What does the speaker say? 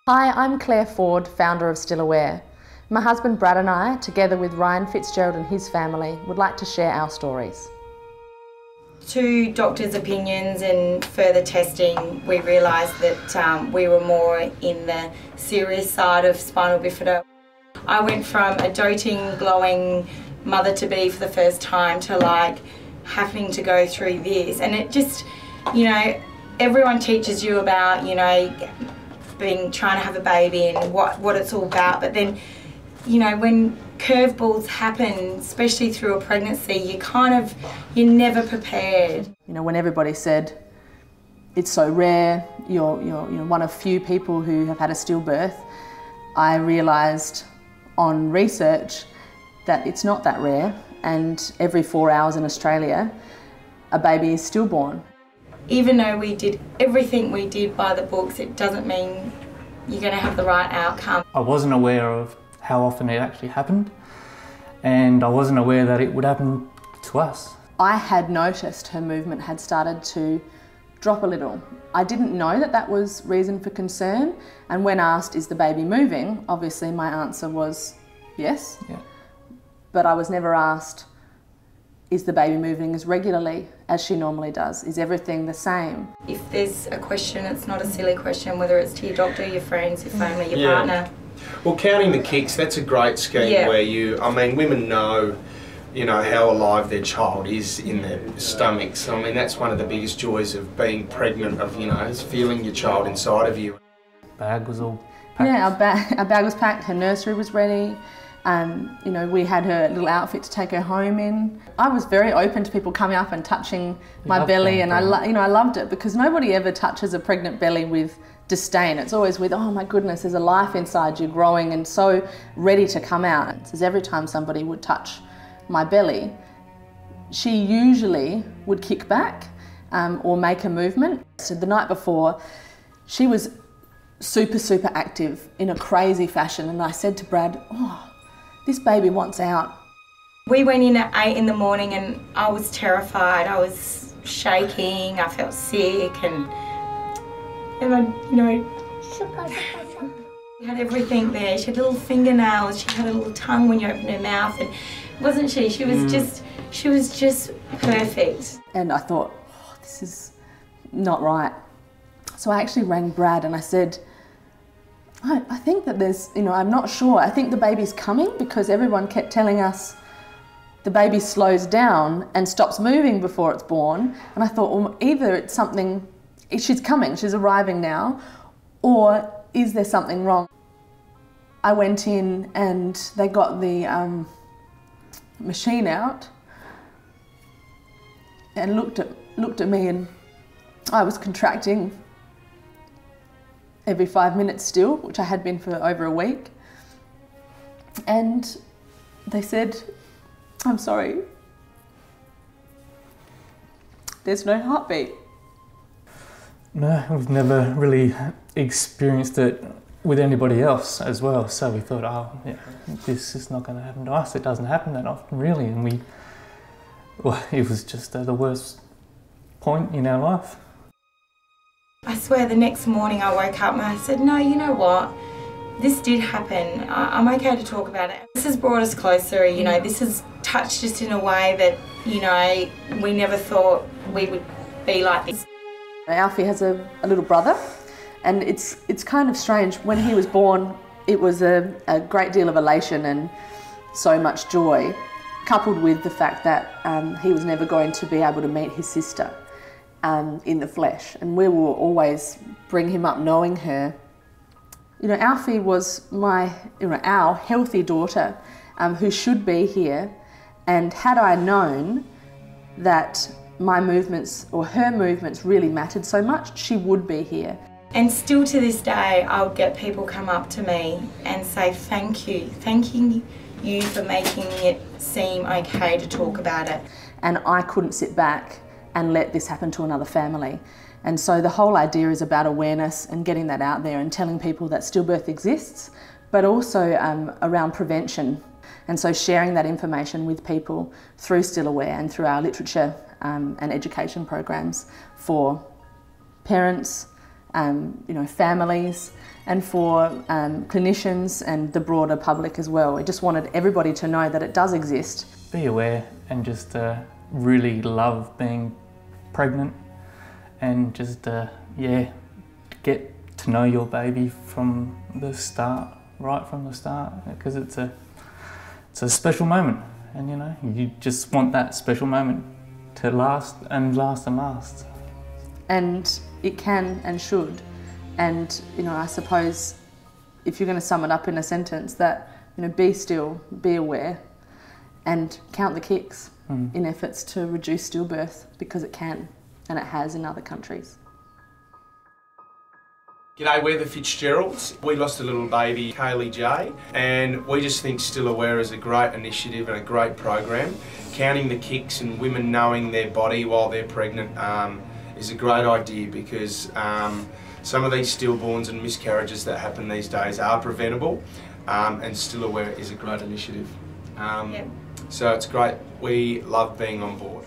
Hi, I'm Claire Foord, founder of Still Aware. My husband Brad and I, together with Ryan Fitzgerald and his family, would like to share our stories. To doctors' opinions and further testing, we realised that we were more in the serious side of spinal bifida. I went from a doting, glowing mother-to-be for the first time to like having to go through this, and it just, you know, everyone teaches you about, you know, trying to have a baby and what it's all about, but then, you know, when curveballs happen, especially through a pregnancy, you're never prepared. You know, when everybody said, it's so rare, you're one of few people who have had a stillbirth, I realised on research that it's not that rare, and every 4 hours in Australia, a baby is stillborn. Even though we did everything we did by the books, it doesn't mean you're going to have the right outcome. I wasn't aware of how often it actually happened, and I wasn't aware that it would happen to us. I had noticed her movement had started to drop a little. I didn't know that that was reason for concern, and when asked, is the baby moving, obviously my answer was yes. Yeah. But I was never asked, is the baby moving as regularly as she normally does? Is everything the same? If there's a question, it's not a silly question, whether it's to your doctor, your friends, your family, your partner. Well, counting the kicks, that's a great scheme where women know, you know, how alive their child is in their stomachs. I mean, that's one of the biggest joys of being pregnant, of, you know, is feeling your child inside of you. Bag was all packed. Yeah, our bag was packed, her nursery was ready. You know, we had her little outfit to take her home in. I was very open to people coming up and touching my belly, and I loved it, because nobody ever touches a pregnant belly with disdain. It's always with, oh my goodness, there's a life inside you growing and so ready to come out. It's as every time somebody would touch my belly, she usually would kick back or make a movement. So the night before, she was super active in a crazy fashion, and I said to Brad, oh, this baby wants out. We went in at 8 in the morning and I was terrified. I was shaking, I felt sick, and I, you know, she had everything there. She had little fingernails, she had a little tongue when you opened her mouth, and wasn't she? She was just perfect. And I thought, oh, this is not right. So I actually rang Brad and I said, I think that there's, you know, I'm not sure. I think the baby's coming, because everyone kept telling us the baby slows down and stops moving before it's born. And I thought, well, either it's something, she's coming, she's arriving now, or is there something wrong? I went in and they got the machine out and looked at me, and I was contracting every 5 minutes still, which I had been for over a week. And they said, I'm sorry, there's no heartbeat. No, we've never really experienced it with anybody else as well, so we thought, oh, yeah, this is not going to happen to us. It doesn't happen that often, really, and it was just the worst point in our life. I swear the next morning I woke up and I said, no, you know what, this did happen. I'm okay to talk about it. This has brought us closer, you know, this has touched us in a way that, you know, we never thought we would be like this. Alfie has a little brother, and it's kind of strange. When he was born, it was a great deal of elation and so much joy, coupled with the fact that he was never going to be able to meet his sister in the flesh, and we will always bring him up knowing her. You know, Alfie was our healthy daughter who should be here, and had I known that my movements or her movements really mattered so much, she would be here. And still to this day, I would get people come up to me and say thanking you for making it seem okay to talk about it. And I couldn't sit back and let this happen to another family. And so the whole idea is about awareness and getting that out there and telling people that stillbirth exists, but also around prevention. And so sharing that information with people through Still Aware and through our literature and education programs for parents, you know, families, and for clinicians and the broader public as well. We just wanted everybody to know that it does exist. Be aware and just really love being pregnant, and just yeah, get to know your baby from the start, right from the start, because it's a special moment, and you know, you just want that special moment to last and last and last. And it can and should. And you know, I suppose if you're going to sum it up in a sentence, that, you know, be still, be aware, and count the kicks in efforts to reduce stillbirth, because it can, and it has in other countries. G'day, we're the Fitzgeralds. We lost a little baby, Cayley Jay, and we just think Still Aware is a great initiative and a great program. Counting the kicks and women knowing their body while they're pregnant is a great idea, because some of these stillborns and miscarriages that happen these days are preventable, and Still Aware is a great initiative. So it's great. We love being on board.